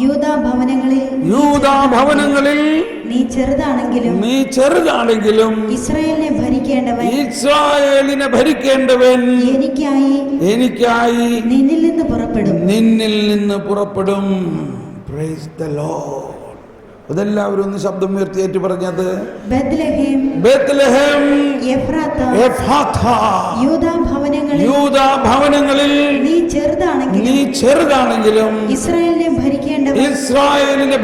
യൂദാ ഭവനങ്ങളിൽ നീ ചെറുതാണെങ്കിലും ഇസ്രായേലിനെ ഭരിക്കേണ്ടവൻ
എനിക്കായി
നിന്നിൽ നിന്ന് പുറപ്പെടും.
Price the Lord. അതെല്ലാവരും ഒന്ന് ശബ്ദം ഉയർത്തിയേറ്റ് പറഞ്ഞത്.
ബത്ലഹേം എഫ്രാത്ത, യൂദാ ഭവനങ്ങളിൽ നീ ചെറുതാണെങ്കിലും ഇസ്രായേലിനെ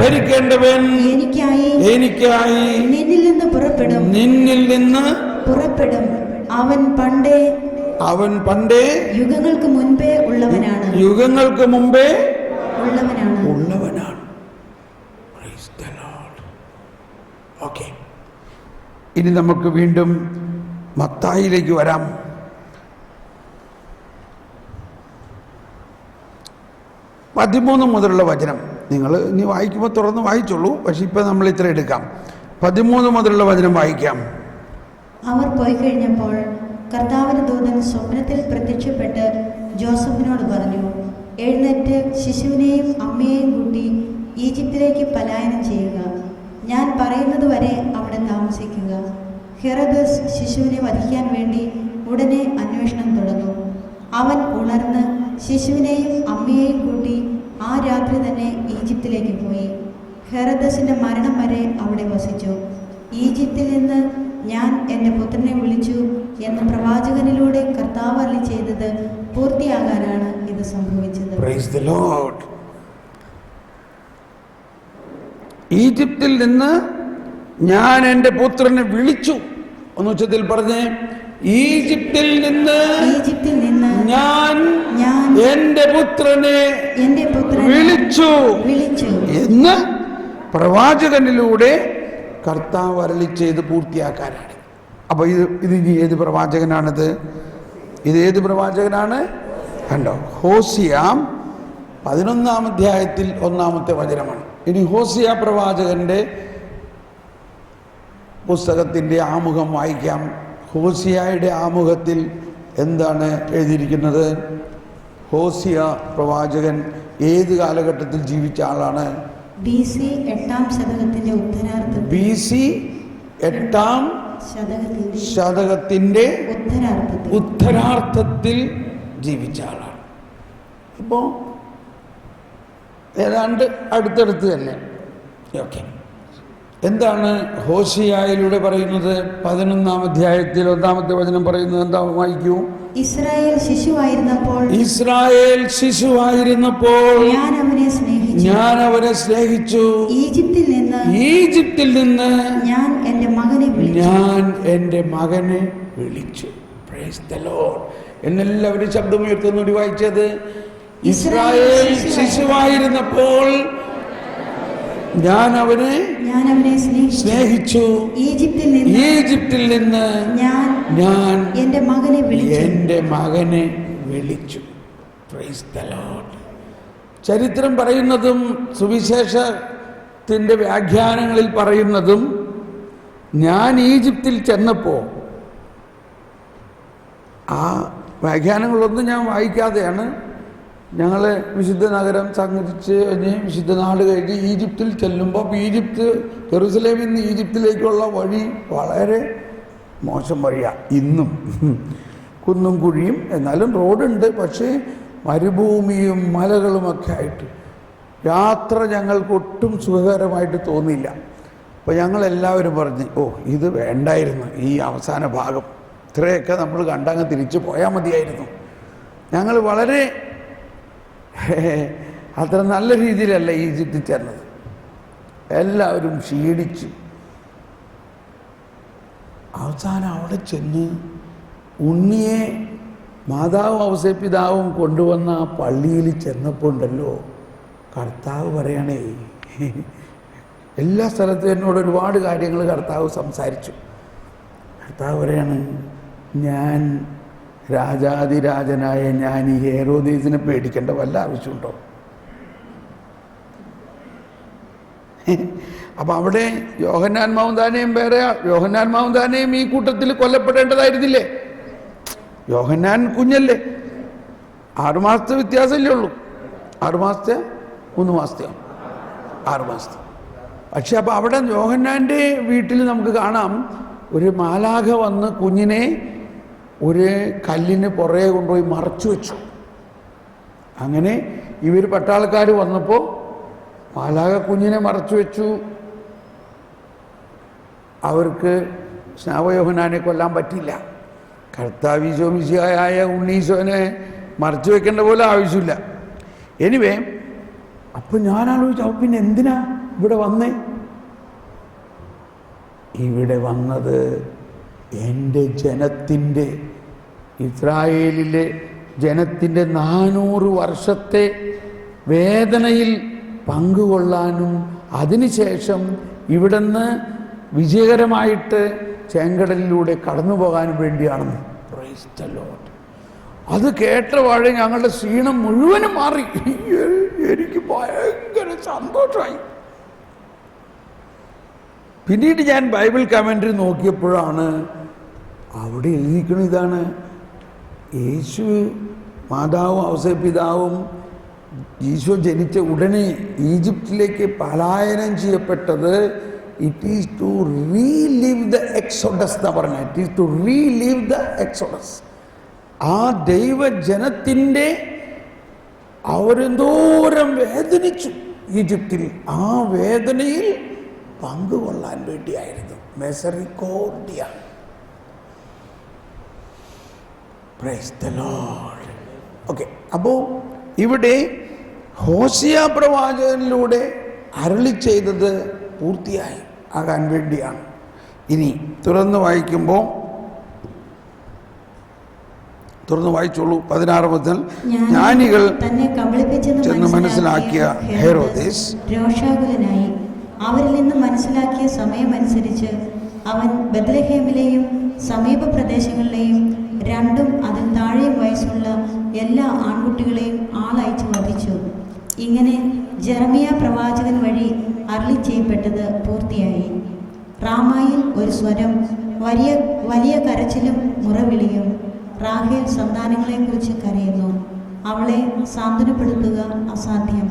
ഭരിക്കേണ്ടവൻ എനിക്കായി നിന്നിൽ നിന്ന് പുറപ്പെടും. അവൻ പണ്ടേ യുഗങ്ങൾക്ക് മുൻപേ ഉള്ളവനാണ്.
ഓക്കെ, ഇനി നമുക്ക് വീണ്ടും മത്തായിലേക്ക് വരാം. 13 മുതലുള്ള വചനം നിങ്ങൾ ഇനി വായിക്കുമ്പോൾ തുറന്ന് വായിച്ചോളൂ. പക്ഷെ ഇപ്പം നമ്മൾ ഇത്ര എടുക്കാം. 13 മുതലുള്ള വചനം വായിക്കാം.
അവർ പോയി കഴിഞ്ഞപ്പോൾ കർത്താവിന്റെ ദൂതൻ സ്വപ്നത്തിൽ പ്രത്യക്ഷപ്പെട്ട് ജോസഫിനോട് പറഞ്ഞു, എഴുന്നേറ്റ് ശിശുവിനെയും അമ്മയെയും കൂട്ടി ഈജിപ്തിലേക്ക് പലായനം ചെയ്യുക. ഞാൻ പറയുന്നത് വരെ അവിടെ താമസിക്കുക. ഹെറോദസ് ശിശുവിനെ വധിക്കാൻ വേണ്ടി ഉടനെ അന്വേഷണം തുടങ്ങും. അവൻ ഉണർന്ന് ശിശുവിനെയും അമ്മയെയും കൂട്ടി ആ രാത്രി തന്നെ ഈജിപ്തിലേക്ക് പോയി. ഹെറോദസിന്റെ മരണം വരെ അവിടെ വസിച്ചു. ഈജിപ്തിൽ നിന്ന് ഞാൻ എൻ്റെ പുത്രനെ വിളിച്ചു എന്ന് പ്രവാചകനിലൂടെ കർത്താവ് അരുളി ചെയ്തത് പൂർത്തിയാകാനാണ് ഇത് സംഭവിച്ചത്.
Price the Lord. ഈജിപ്തിൽ നിന്ന് ഞാൻ എൻ്റെ പുത്രനെ വിളിച്ചു. ഒന്ന് ഉച്ചത്തിൽ പറഞ്ഞേ, ഈജിപ്തിൽ നിന്ന് ഞാൻ എൻ്റെ പുത്രനെ വിളിച്ചു എന്ന് പ്രവാചകനിലൂടെ കർത്താവ് അരുളി ചെയ്ത് പൂർത്തിയാക്കാനാണ്. അപ്പൊ ഇത് ഇനി ഏത് പ്രവാചകനാണിത്? ഇത് ഏത് പ്രവാചകനാണ്? കണ്ടോ, ഹോസിയ 11-ാം അധ്യായത്തിൽ 1-ാമത്തെ വചനമാണ്. ഇനി ഹോസിയ പ്രവാചകന്റെ പുസ്തകത്തിൻ്റെ ആമുഖം വായിക്കാം. ഹോസിയായുടെ ആമുഖത്തിൽ എന്താണ് എഴുതിയിരിക്കുന്നത്? ഹോസിയ പ്രവാചകൻ ഏത് കാലഘട്ടത്തിൽ ജീവിച്ച ആളാണ്?
BC 8-ാം ശതകത്തിന്റെ ഉത്തരാർദ്ധത്തിൽ.
BC 8-ാം ശതകത്തിന്റെ ഉത്തരാർദ്ധത്തിൽ ജീവിച്ച ആളാണ്. അപ്പോൾ ഏതാണ്ട് അടുത്തടുത്ത് തന്നെ. ഓക്കെ, എന്താണ് ഹോശിയായിലൂടെ പറയുന്നത്? 11-ാം അധ്യായത്തിൽ 1-ാമത്തെ വചനം പറയുന്നത് എന്താ? വായിക്കൂ.
ഇസ്രായേൽ ശിശുവായിരുന്നപ്പോൾ
ഞാൻ അവനെ സ്നേഹിച്ചു. ഈജിപ്തിൽ നിന്ന് ഞാൻ എൻ്റെ മകനെ വിളിച്ചു. Praise the lord. എന്നെല്ലാവരും ശബ്ദമുയർത്തുന്നൂടി വായിച്ചത്. ഇസ്രായേൽ ശിശുവായിരുന്നപ്പോൾ ഞാൻ അവനെ സ്നേഹിച്ചു. ഈജിപ്തിൽ നിന്ന് ഞാൻ എൻ്റെ മകനെ വിളിച്ചു. Praise the Lord. ചരിത്രം പറയുന്നതും സുവിശേഷത്തിൻ്റെ വ്യാഖ്യാനങ്ങളിൽ പറയുന്നതും, ഞാൻ ഈജിപ്തിൽ ചെന്നപ്പോൾ, ആ വ്യാഖ്യാനങ്ങളൊന്നും ഞാൻ വായിക്കാതെയാണ് ഞങ്ങൾ വിശുദ്ധ നഗരം സംഘടിച്ച് കഴിഞ്ഞ് വിശുദ്ധ നാട് കഴിഞ്ഞ് ഈജിപ്തിൽ ചെല്ലുമ്പോൾ, ജെറുസലേമിൽ നിന്ന് ഈജിപ്തിലേക്കുള്ള വഴി വളരെ മോശം വഴിയാണ് ഇന്നും. കുന്നും കുഴിയും, എന്നാലും റോഡുണ്ട്, പക്ഷേ മരുഭൂമിയും മലകളുമൊക്കെ ആയിട്ട് യാത്ര ഞങ്ങൾക്ക് ഒട്ടും സുഖകരമായിട്ട് തോന്നിയില്ല. അപ്പോൾ ഞങ്ങളെല്ലാവരും പറഞ്ഞ്, ഓ ഇത് വേണ്ടായിരുന്നു, ഈ അവസാന ഭാഗം ഇത്രയൊക്കെ നമ്മൾ കണ്ടങ്ങ് തിരിച്ചു പോയാൽ മതിയായിരുന്നു. ഞങ്ങൾ വളരെ അത്ര നല്ല രീതിയിലല്ല ഈജിപ്തിൽ ചേർന്നത്. എല്ലാവരും ക്ഷീണിച്ചു. അവസാനം അവിടെ ചെന്ന് ഉണ്ണിയെ മാതാവും ഔസേപ്പിതാവും കൊണ്ടുവന്ന ആ പള്ളിയിൽ ചെന്നപ്പോൾ ഉണ്ടല്ലോ, കർത്താവ് പറയണേ, എല്ലാ സ്ഥലത്തും എന്നോട് ഒരുപാട് കാര്യങ്ങൾ കർത്താവ് സംസാരിച്ചു. കർത്താവ് പറയാണ്, ഞാൻ രാജാതിരാജനായ ഞാൻ ഈ ഹേരോദീസിനെ പേടിക്കേണ്ട വല്ല ആവശ്യമുണ്ടോ? അപ്പം അവിടെ യോഹന്നാൻ മൗദാനയും വേറെ, യോഹന്നാൻ മൗദാനയും ഈ കൂട്ടത്തിൽ കൊല്ലപ്പെടേണ്ടതായിരുന്നില്ലേ? യോഹന്നാൻ കുഞ്ഞല്ലേ, 6 മാസത്തെ വ്യത്യാസമല്ലേ ഉള്ളൂ. 6 മാസത്തെ 3 മാസത്തെയോ 6 മാസത്തെ. പക്ഷെ അപ്പം അവിടെ യോഹന്നാൻ്റെ വീട്ടിൽ നമുക്ക് കാണാം, ഒരു മാലാഖ വന്ന് കുഞ്ഞിനെ ഒരു കല്ലിന് പുറകെ കൊണ്ടുപോയി മറച്ചു വെച്ചു. അങ്ങനെ ഇവർ പട്ടാളക്കാർ വന്നപ്പോൾ മാലാഖ കുഞ്ഞിനെ മറച്ചു വെച്ചു. അവർക്ക് സ്നാപയോഹന്നാനെ കൊല്ലാൻ പറ്റില്ല. കർത്താവ് ഈശോ മിശിഹായായ ഉണ്ണീശോനെ മറച്ചു വെക്കേണ്ട പോലെ ആവശ്യമില്ല. എനിവേ, അപ്പം ഞാൻ ആലോചിച്ചു, അപ്പം പിന്നെ എന്തിനാ ഇവിടെ വന്നേ? ഇവിടെ വന്നത് എൻ്റെ ജനത്തിൻ്റെ, ഇസ്രായേലിലെ ജനത്തിൻ്റെ 400 വർഷത്തെ വേദനയിൽ പങ്കുകൊള്ളാനും അതിനുശേഷം ഇവിടുന്ന് വിജയകരമായിട്ട് ചെങ്കടലിലൂടെ കടന്നു പോകാനും വേണ്ടിയാണെന്ന്. Praise the lord. അത് കേട്ട പാടെ ഞങ്ങളുടെ ക്ഷീണം മുഴുവനും മാറി. എനിക്ക് ഭയങ്കര സന്തോഷമായി. പിന്നീട് ഞാൻ ബൈബിൾ കമൻട്രി നോക്കിയപ്പോഴാണ് അവിടെ എഴുതിയിരിക്കുന്നത് ഇതാണ്: യേശു മാതാവും ഔസേപ്പിതാവും ഈശോ ജനിച്ച ഉടനെ ഈജിപ്തിലേക്ക് പലായനം ചെയ്യപ്പെട്ടത് it is to relive the exodus എന്നാ പറഞ്ഞത്. It is to relive the exodus. ആ ദൈവജനത്തിൻ്റെ അവരെന്തോരം വേദനിച്ചു ഈജിപ്തിൽ, ആ വേദനയിൽ പങ്കുകൊള്ളാൻ വേണ്ടിയായിരുന്നു. മിസറിക്കോർഡിയ. Praise the lord. ഓക്കെ, അപ്പോൾ ഇവിടെ ഹോശിയ പ്രവാചകനിലൂടെ അരുളി ചെയ്തത് പൂർത്തിയായി ആകാൻ വേണ്ടിയാണ്. ഇനി തുറന്ന് വായിക്കുമ്പോൾ, തുറന്ന് വായിച്ചോളൂ 16 മുതൽ. ജ്ഞാനികൾ ചെന്ന് മനസ്സിലാക്കിയ ഹെരോദേസ്
രോഷാകുലനായി. അവരിൽ നിന്ന് മനസ്സിലാക്കിയ സമയമനുസരിച്ച് അവൻ ബത്ലഹേമിലെയും സമീപ പ്രദേശങ്ങളിലെയും 2 അതിൽ താഴെയും വയസ്സുള്ള എല്ലാ ആൺകുട്ടികളെയും ആളയച്ച് വധിച്ചു. ഇങ്ങനെ ജെറമിയ പ്രവാചകൻ വഴി അരുളി ചെയ്യപ്പെട്ടത് പൂർത്തിയായി. റാമായിൽ ഒരു സ്വരം, വലിയ വലിയ കരച്ചിലും മുറവിളിയും. റാഹേൽ സന്താനങ്ങളെക്കുറിച്ച് കരയുന്നു. അവളെ സാന്ത്വനപ്പെടുത്തുക അസാധ്യം,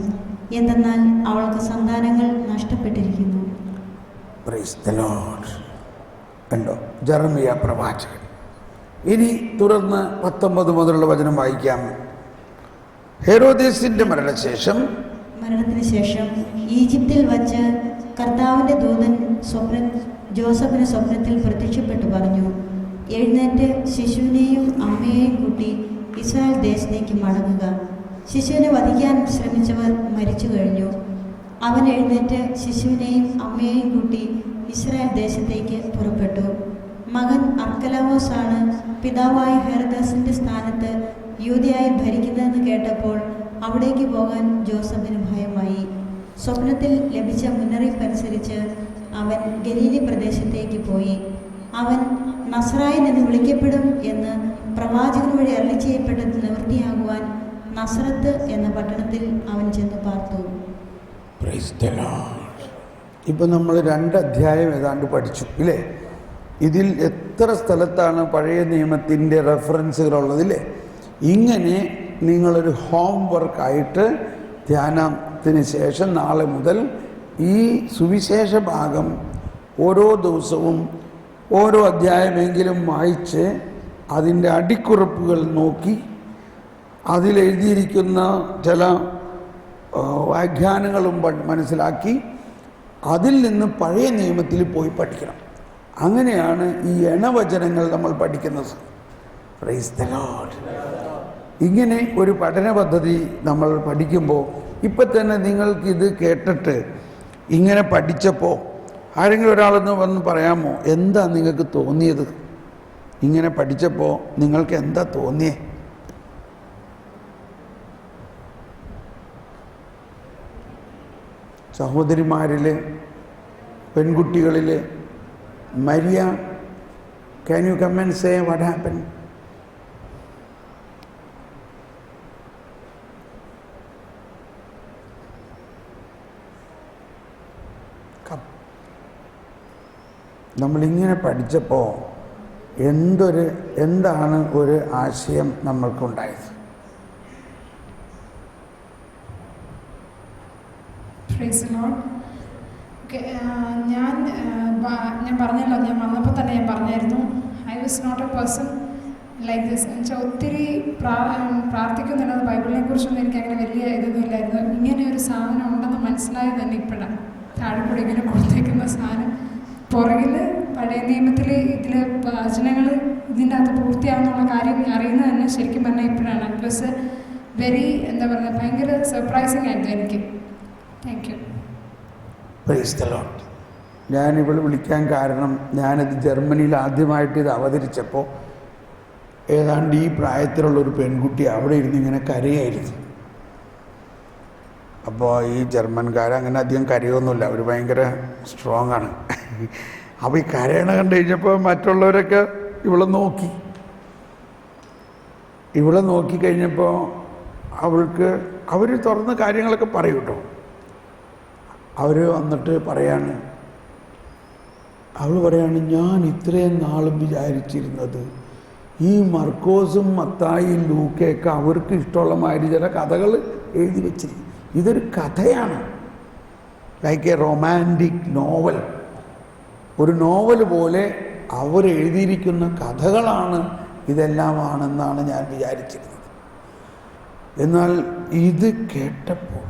എന്തെന്നാൽ അവൾക്ക് സന്താനങ്ങൾ നഷ്ടപ്പെട്ടിരിക്കുന്നു.
Praise the lord. കണ്ടോ, ജെറമിയ പ്രവാചകൻ. ഇനി തുടർന്ന് 19 മുതലുള്ള വചനം വായിക്കാം. ഹെരോദേസിന്റെ മരണത്തിന് ശേഷം
ഈജിപ്തിൽ വച്ച് കർത്താവിൻ്റെ ദൂതൻ ജോസഫിന് സ്വപ്നത്തിൽ പ്രത്യക്ഷപ്പെട്ടു പറഞ്ഞു: എഴുന്നേറ്റ് ശിശുവിനെയും അമ്മയെയും കൂട്ടി ഇസ്രായേൽ ദേശത്തേക്ക് മടങ്ങുക. ശിശുവിനെ വധിക്കാൻ ശ്രമിച്ചവർ മരിച്ചു കഴിഞ്ഞു. അവൻ എഴുന്നേറ്റ് ശിശുവിനെയും അമ്മയെയും കൂട്ടി ഇസ്രായേൽ ദേശത്തേക്ക് പുറപ്പെട്ടു. മകൻ അർക്കലാവോസ് ആണ് പിതാവായ ഹെരോദാസിന്റെ സ്ഥാനത്ത് യൂദയായി ഭരിക്കുന്നതെന്ന് കേട്ടപ്പോൾ അവിടേക്ക് പോകാൻ ജോസഫിന് ഭയമായി. സ്വപ്നത്തിൽ ലഭിച്ച മുന്നറിയിപ്പ് അനുസരിച്ച് അവൻ ഗലീലി പ്രദേശത്തേക്ക് പോയി. അവൻ നസ്രായൻ എന്ന് വിളിക്കപ്പെടും എന്ന് പ്രവാചകൻ വഴി അരുളി ചെയ്യപ്പെട്ടത് നിവൃത്തിയാകുവാൻ നസ്രത്ത് എന്ന പട്ടണത്തിൽ അവൻ ചെന്ന് പാർത്തു.
ഇപ്പം നമ്മൾ 2 അധ്യായം ഏതാണ്ട് പഠിച്ചു ഇല്ലേ? ഇതിൽ എത്ര സ്ഥലത്താണ് പഴയ നിയമത്തിൻ്റെ റെഫറൻസുകളുള്ളതില്ലേ? ഇങ്ങനെ നിങ്ങളൊരു ഹോം വർക്കായിട്ട് ധ്യാനത്തിന് ശേഷം നാളെ മുതൽ ഈ സുവിശേഷ ഭാഗം ഓരോ ദിവസവും ഓരോ അധ്യായമെങ്കിലും വായിച്ച് അതിൻ്റെ അടിക്കുറിപ്പുകൾ നോക്കി അതിലെഴുതിയിരിക്കുന്ന ചില വ്യാഖ്യാനങ്ങളും മനസ്സിലാക്കി അതിൽ നിന്ന് പഴയ നിയമത്തിൽ പോയി പഠിക്കണം. അങ്ങനെയാണ് ഈ എണവചനങ്ങൾ നമ്മൾ പഠിക്കുന്നത്. Price the Lord. ഇങ്ങനെ ഒരു പഠന പദ്ധതി നമ്മൾ പഠിക്കുമ്പോൾ ഇപ്പം തന്നെ നിങ്ങൾക്കിത് കേട്ടിട്ട് ഇങ്ങനെ പഠിച്ചപ്പോൾ ആരെങ്കിലും ഒരാളൊന്ന് വന്ന് പറയാമോ, എന്താ നിങ്ങൾക്ക് തോന്നിയത്? ഇങ്ങനെ പഠിച്ചപ്പോൾ നിങ്ങൾക്ക് എന്താ തോന്നിയേ? സഹോദരിമാരിൽ, പെൺകുട്ടികളിൽ, Maria, can you come and say what happened? നമ്മളിങ്ങനെ പഠിച്ചപ്പോൾ എന്താണ് ഒരു ആശയം നമ്മൾക്കുണ്ടായത്?
ഞാൻ പറഞ്ഞല്ലോ, ഞാൻ വന്നപ്പോൾ തന്നെ ഞാൻ പറഞ്ഞായിരുന്നു, I was not a person like this. എന്നുവെച്ചാൽ ഒത്തിരി പ്രാർത്ഥിക്കുന്നുള്ളത് ബൈബിളിനെ കുറിച്ചൊന്നും എനിക്ക് അങ്ങനെ വലിയ ഇതൊന്നും ഇല്ലായിരുന്നു. ഇങ്ങനെ ഒരു സാധനം ഉണ്ടെന്ന് മനസ്സിലായത് തന്നെ ഇപ്പോഴാണ്. താഴെക്കൂടെ ഇങ്ങനെ കൊടുത്തേക്കുന്ന സാധനം പുറകിൽ പഴയ നിയമത്തിൽ ഇതിൽ വചനങ്ങൾ ഇതിൻ്റെ അകത്ത് പൂർത്തിയാവുന്നുള്ള കാര്യം അറിയുന്നത് തന്നെ ശരിക്കും പറഞ്ഞാൽ ഇപ്പോഴാണ്. ഇറ്റ് വാസ് വെരി എന്താ പറയുക, ഭയങ്കര സർപ്രൈസിങ് ആയിരുന്നു എനിക്ക്. Thank you.
Price the Lord. ഞാനിവിടെ വിളിക്കാൻ കാരണം, ഞാനിത് ജർമ്മനിയിൽ ആദ്യമായിട്ട് ഇത് അവതരിച്ചപ്പോൾ ഏതാണ്ട് ഈ പ്രായത്തിലുള്ളൊരു പെൺകുട്ടി അവിടെ ഇരുന്ന് ഇങ്ങനെ കരയായിരുന്നു. അപ്പോൾ ഈ ജർമ്മൻകാരങ്ങനെ അധികം കരയൊന്നുമില്ല, അവർ ഭയങ്കര സ്ട്രോങ് ആണ്. അപ്പോൾ ഈ കരയണ കണ്ടു കഴിഞ്ഞപ്പോൾ മറ്റുള്ളവരൊക്കെ ഇവളെ നോക്കി. ഇവിടെ നോക്കിക്കഴിഞ്ഞപ്പോൾ അവൾക്ക് അവർ തുറന്ന കാര്യങ്ങളൊക്കെ പറയും കേട്ടോ. അവർ വന്നിട്ട് പറയാണ്, അവൾ പറയാണ്, ഞാൻ ഇത്രയും നാളും വിചാരിച്ചിരുന്നത് ഈ മർക്കോസും മത്തായിയും ലൂക്കയൊക്കെ അവർക്ക് ഇഷ്ടമുള്ള മാതിരി ചില കഥകൾ എഴുതി വെച്ചിരിക്കും. ഇതൊരു കഥയാണ്, ലൈക്ക് എ റൊമാൻറ്റിക് നോവൽ. ഒരു നോവൽ പോലെ അവരെഴുതിയിരിക്കുന്ന കഥകളാണ് ഇതെല്ലാമാണെന്നാണ് ഞാൻ വിചാരിച്ചിരുന്നത്. എന്നാൽ ഇത് കേട്ടപ്പോൾ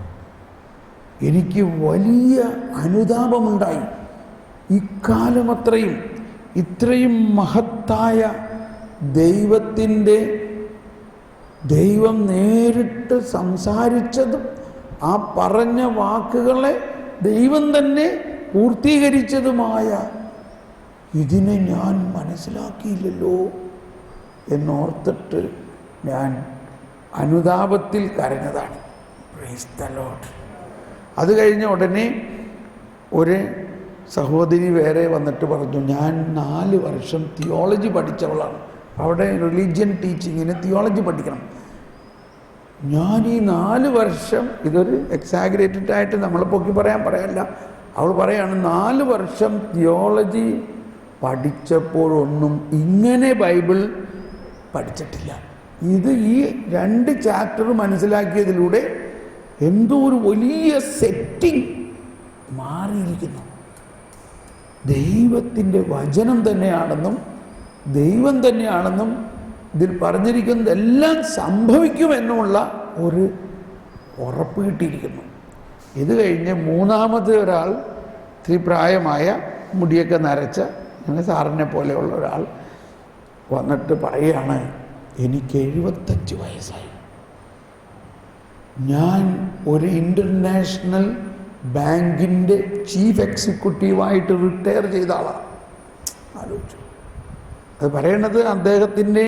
എനിക്ക് വലിയ അനുതാപമുണ്ടായി. ഇക്കാലമത്രയും ഇത്രയും മഹത്തായ ദൈവം നേരിട്ട് സംസാരിച്ചതും ആ പറഞ്ഞ വാക്കുകളെ ദൈവം തന്നെ പൂർത്തീകരിച്ചതുമായ ഇതിനെ ഞാൻ മനസ്സിലാക്കിയില്ലല്ലോ എന്നോർത്തിട്ട് ഞാൻ അനുതാപത്തിൽ കരഞ്ഞതാണ്. Praise the lord. അത് കഴിഞ്ഞ ഉടനെ ഒരു സഹോദരി വേറെ വന്നിട്ട് പറഞ്ഞു, ഞാൻ 4 വർഷം തിയോളജി പഠിച്ചവളാണ്, അവിടെ റിലീജിയൻ ടീച്ചിങ്ങിന് തിയോളജി പഠിക്കണം. ഞാൻ ഈ 4 വർഷം, ഇതൊരു എക്സാഗ്രേറ്റഡ് ആയിട്ട് നമ്മൾ പൊക്കി പറയല്ല, അവൾ പറയാണ്, 4 വർഷം തിയോളജി പഠിച്ചപ്പോഴൊന്നും ഇങ്ങനെ ബൈബിൾ പഠിച്ചിട്ടില്ല. ഇത് ഈ 2 ചാപ്റ്റർ മനസ്സിലാക്കിയതിലൂടെ എന്തോ ഒരു വലിയ സെറ്റിംഗ് മാറിയിരിക്കുന്നു. ദൈവത്തിൻ്റെ വചനം തന്നെയാണെന്നും ദൈവം തന്നെയാണെന്നും ഇതിൽ പറഞ്ഞിരിക്കുന്നതെല്ലാം സംഭവിക്കുമെന്നുള്ള ഒരു ഉറപ്പ് കിട്ടിയിരിക്കുന്നു. ഇത് കഴിഞ്ഞ് 3ാമത് ഒരാൾ, ഇത്തിരി പ്രായമായ മുടിയൊക്കെ നരച്ച അങ്ങനെ സാറിനെ പോലെയുള്ള ഒരാൾ വന്നിട്ട് പറയുകയാണ്, എനിക്ക് 75 വയസ്സായി, ഞാൻ ഒരു ഇൻ്റർനാഷണൽ ബാങ്കിൻ്റെ ചീഫ് എക്സിക്യൂട്ടീവായിട്ട് റിട്ടയർ ചെയ്ത ആളാണ്. ആലോചിച്ചു. അത് പറയണത് അദ്ദേഹത്തിൻ്റെ